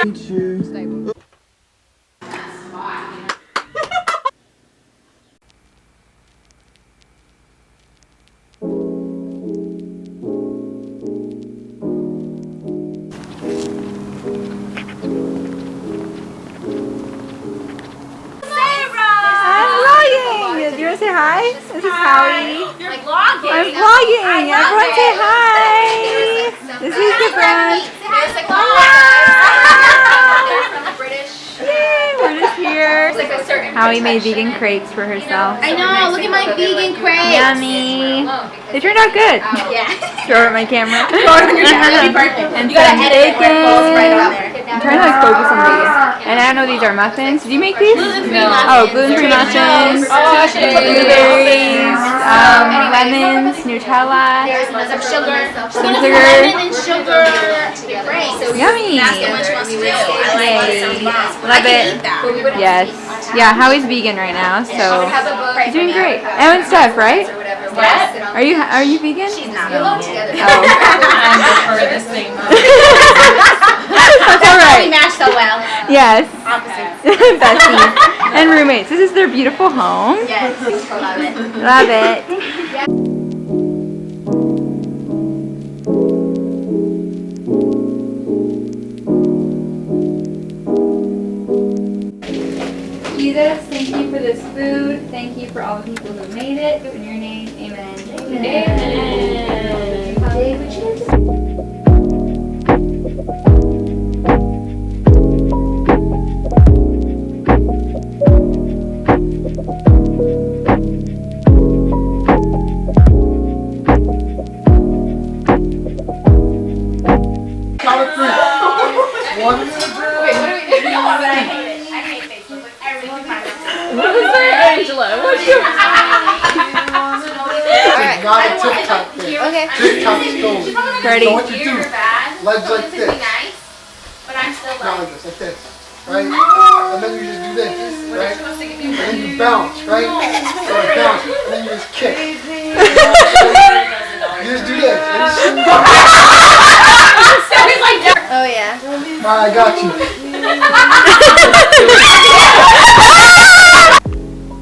Stable. You want to say hi? This is Howie. You're vlogging. I'm vlogging. Everyone say hi. This is the brunch. Yay, we're just here. Howie made vegan crepes for herself. I know. Look at my vegan crepes. Yummy. They turned out good. Yeah. Throw it at my camera. And You gotta some edit it where it falls right on bacon. there. I'm trying to like focus on these. And I know these are muffins. Did you make these? Gluten-free Oh, muffins. gluten-free muffins. Blueberries. Lemons. Nutella. Some sugar. Some sugar. Lemon and sugar. Yummy. That's what she wants to do. Yay. Love it. Yes. Yeah, Howie's vegan right now, so he's doing great. And Steph, right? What? Are you vegan? She's not vegan. Oh. I'm the furthest thing. That's alright. We match so well. Yes. Opposites. Besties. And roommates. This is their beautiful home. Yes. Love it. Love it. Jesus, thank you for this food. Thank you for all the people who made it. In your name, amen. Amen. Dave, would you like to... Not a TikTok thing. Okay. TikTok's gold. Ready? So what you do, legs like this. But I'm still Not like this, right? And then you just do this, right? And then you bounce, right? So you bounce, and then you just kick. You just do this. Oh yeah. Alright, I got you.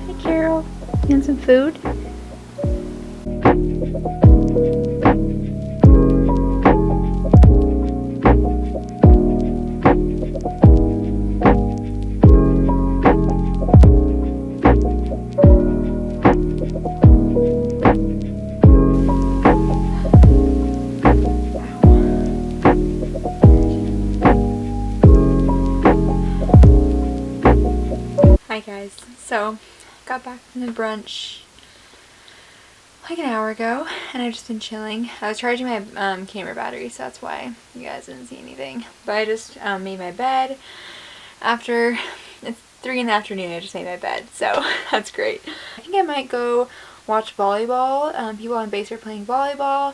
Hi, Carol. You want some food? Hi guys, so got back from the brunch like an hour ago and I've just been chilling. I was charging my camera battery, so that's why you guys didn't see anything. But I just made my bed. After it's 3 in the afternoon, I just made my bed, so that's great. I think I might go watch volleyball. People on base are playing volleyball,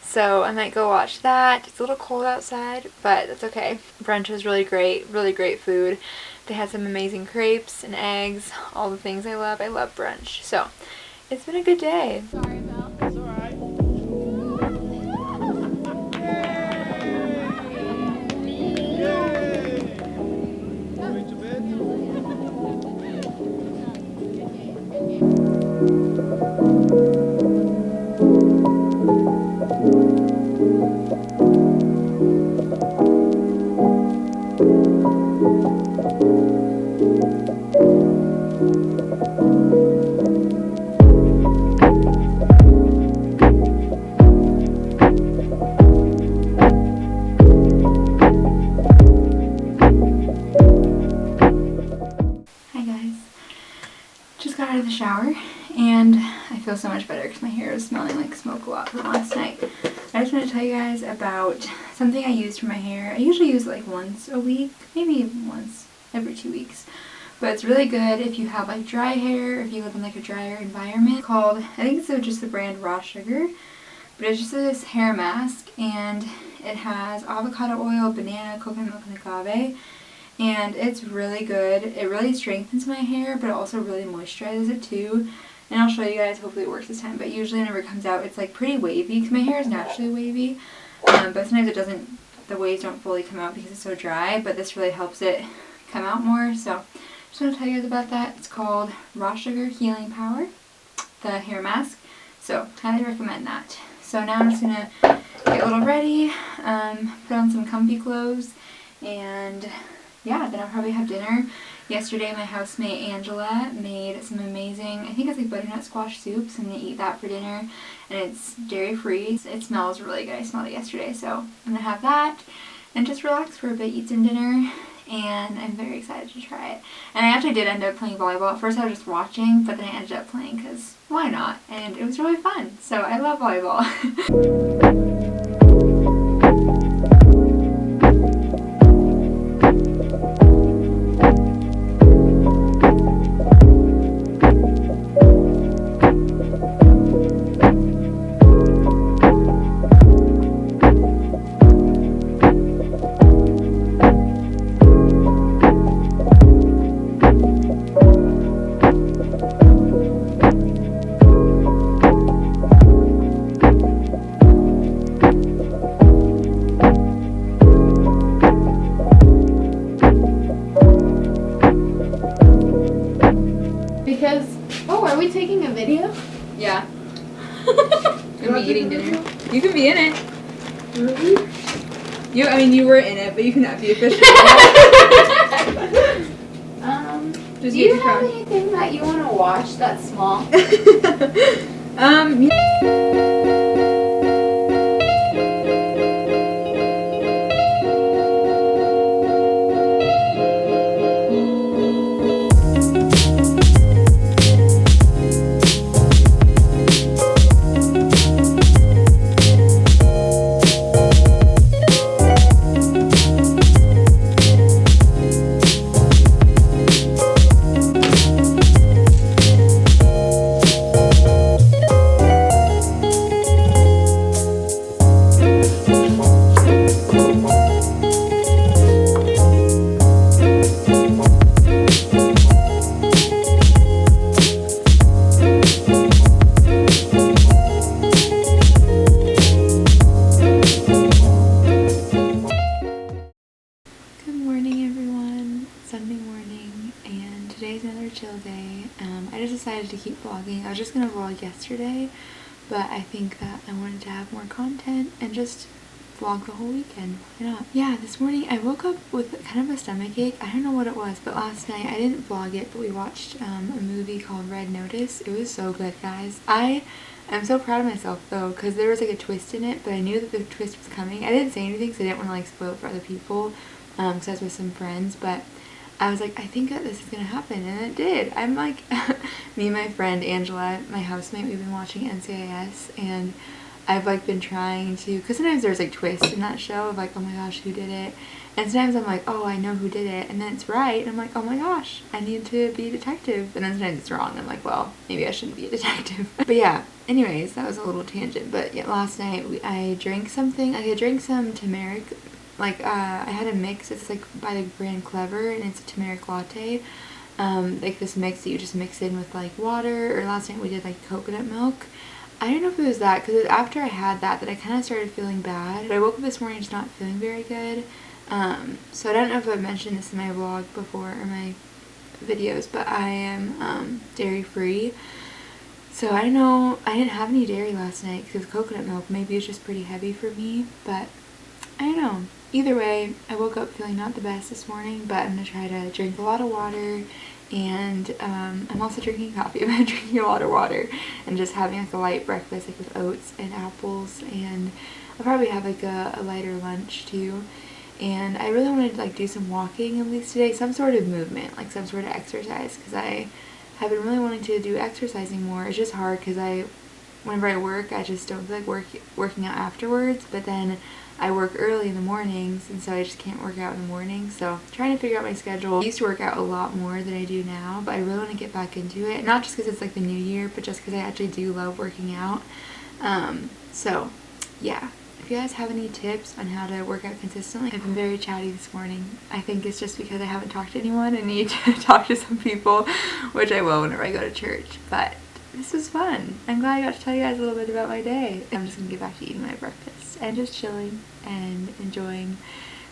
so I might go watch that. It's a little cold outside, but that's okay. Brunch was really great food. They had some amazing crepes and eggs, all the things I love. I love brunch. So, it's been a good day. Sorry, Mel. It's alright. Out of the shower and I feel so much better because my hair is smelling like smoke a lot from last night. I just want to tell you guys about something I use for my hair. I usually use it like once a week, maybe once every 2 weeks, but it's really good if you have like dry hair, if you live in like a drier environment. It's called, I think it's just the brand Raw Sugar, but it's just this hair mask and it has avocado oil, banana, coconut milk, and agave. And it's really good. It really strengthens my hair, but it also really moisturizes it too. And I'll show you guys, hopefully it works this time, but usually whenever it comes out, it's like pretty wavy, because my hair is naturally wavy, but sometimes it doesn't, the waves don't fully come out because it's so dry, but this really helps it come out more. So just want to tell you guys about that. It's called Raw Sugar Healing Power, the hair mask. So highly recommend that. So now I'm just gonna get a little ready, put on some comfy clothes, and yeah, then I'll probably have dinner. Yesterday my housemate Angela made some amazing, I think it's like butternut squash soup, so I'm gonna eat that for dinner, and it's dairy free. It smells really good. I smelled it yesterday, so I'm gonna have that and just relax for a bit, eat some dinner, and I'm very excited to try it. And I actually did end up playing volleyball. At first I was just watching, but then I ended up playing because why not? And it was really fun. So I love volleyball. Because, oh, are we taking a video? Yeah. Gonna be eating dinner. You can be in it. Really? I mean, you were in it, but you cannot be official. Do you have anything that you want to watch that's small? Decided to keep vlogging. I was just gonna vlog yesterday, but I think that I wanted to have more content and just vlog the whole weekend. Why not? Yeah, this morning I woke up with kind of a stomach ache. I don't know what it was, but last night I didn't vlog it, but we watched a movie called Red Notice. It was so good, guys. I am so proud of myself though, because there was like a twist in it, but I knew that the twist was coming. I didn't say anything because I didn't want to like spoil it for other people, because I was with some friends, but I was like, I think that this is gonna happen, and it did. I'm like, me and my friend Angela, my housemate, we've been watching NCIS, and I've like been trying to, because sometimes there's like twists in that show of like, oh my gosh, who did it? And sometimes I'm like, oh, I know who did it, and then it's right, and I'm like, oh my gosh, I need to be a detective. And then sometimes it's wrong, and I'm like, well, maybe I shouldn't be a detective. But yeah, anyways, that was a little tangent. But yeah, last night I drank something. I drank some turmeric. Like, I had a mix. It's like by the brand Clever, and it's a turmeric latte. Like this mix that you just mix in with like water, or last night we did like coconut milk. I don't know if it was that, because after I had that I kind of started feeling bad. But I woke up this morning just not feeling very good. So I don't know if I've mentioned this in my vlog before or my videos, but I am dairy free. So I don't know, I didn't have any dairy last night because of coconut milk. Maybe it's just pretty heavy for me, but I don't know. Either way, I woke up feeling not the best this morning, but I'm going to try to drink a lot of water, and I'm also drinking coffee. I'm drinking a lot of water and just having like a light breakfast like with oats and apples, and I'll probably have like a lighter lunch too. And I really wanted to like do some walking at least today, some sort of movement, like some sort of exercise, because I have been really wanting to do exercising more. It's just hard because whenever I work, I just don't feel like working out afterwards, but then I work early in the mornings, and so I just can't work out in the morning. So trying to figure out my schedule. I used to work out a lot more than I do now, but I really want to get back into it. Not just because it's like the new year, but just because I actually do love working out. So yeah, if you guys have any tips on how to work out consistently. I've been very chatty this morning. I think it's just because I haven't talked to anyone and need to talk to some people, which I will whenever I go to church. But this was fun. I'm glad I got to tell you guys a little bit about my day. I'm just gonna get back to eating my breakfast and just chilling and enjoying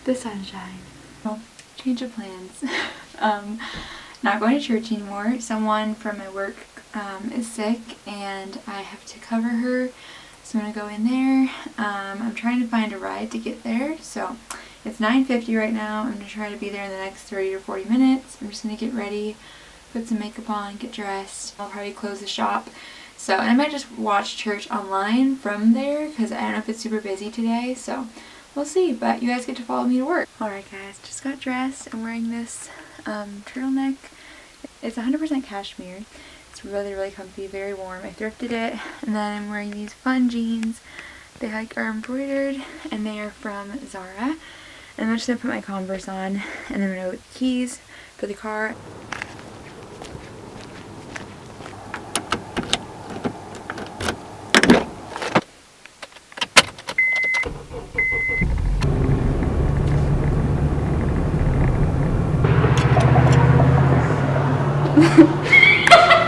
the sunshine. Well, change of plans. Not going to church anymore. Someone from my work is sick and I have to cover her. So I'm going to go in there. I'm trying to find a ride to get there. So it's 9:50 right now. I'm going to try to be there in the next 30 or 40 minutes. I'm just going to get ready, put some makeup on, get dressed. I'll probably close the shop. So, and I might just watch church online from there because I don't know if it's super busy today. So we'll see, but you guys get to follow me to work. Alright guys, just got dressed. I'm wearing this turtleneck. It's 100% cashmere. It's really, really comfy, very warm. I thrifted it. And then I'm wearing these fun jeans. They are embroidered and they are from Zara. And I'm just going to put my Converse on and then I'm going to go with the keys for the car.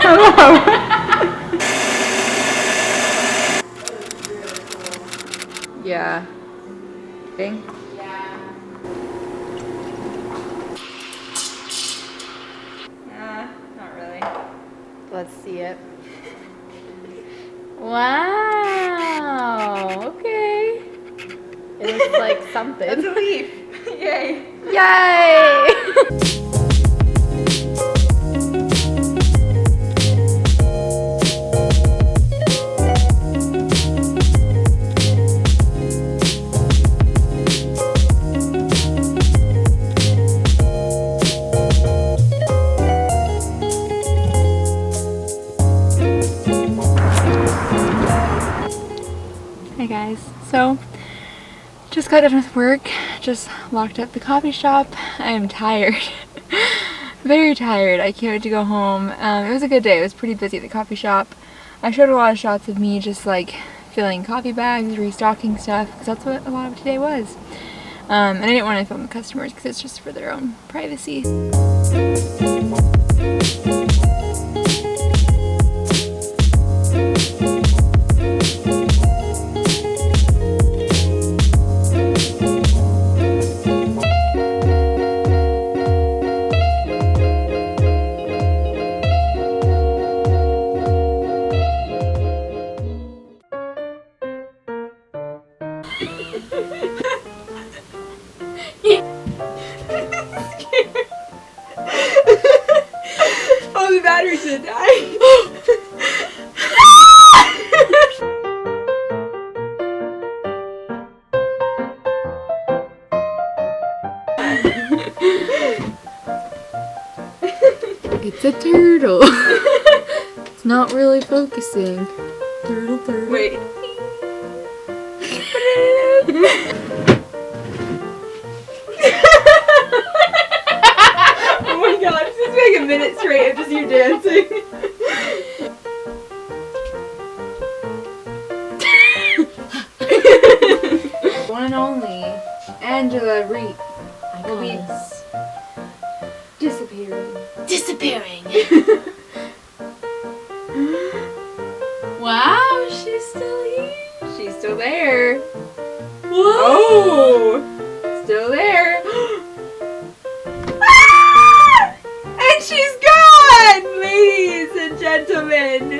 Hello. Yeah. Thing? Yeah. Not really. Let's see it. Wow. Okay. It looks like something. That's a leaf. Yay. Yay! Hey guys, so just got done with work, just locked up the coffee shop. I am tired. Very tired. I can't wait to go home. It was a good day. It was pretty busy at the coffee shop. I showed a lot of shots of me just like filling coffee bags, restocking stuff, because that's what a lot of today was. And I didn't want to film the customers because it's just for their own privacy. Oh, the battery should die. It's a turtle. It's not really focusing. Turtle, turtle. Wait. Oh my god, this is like a minute straight of just you dancing. One and only Angela Reed will be disappearing. Disappearing. Wow, she's still here. She's still there. Whoa! Oh! Still there. Ah! And she's gone! Ladies and gentlemen.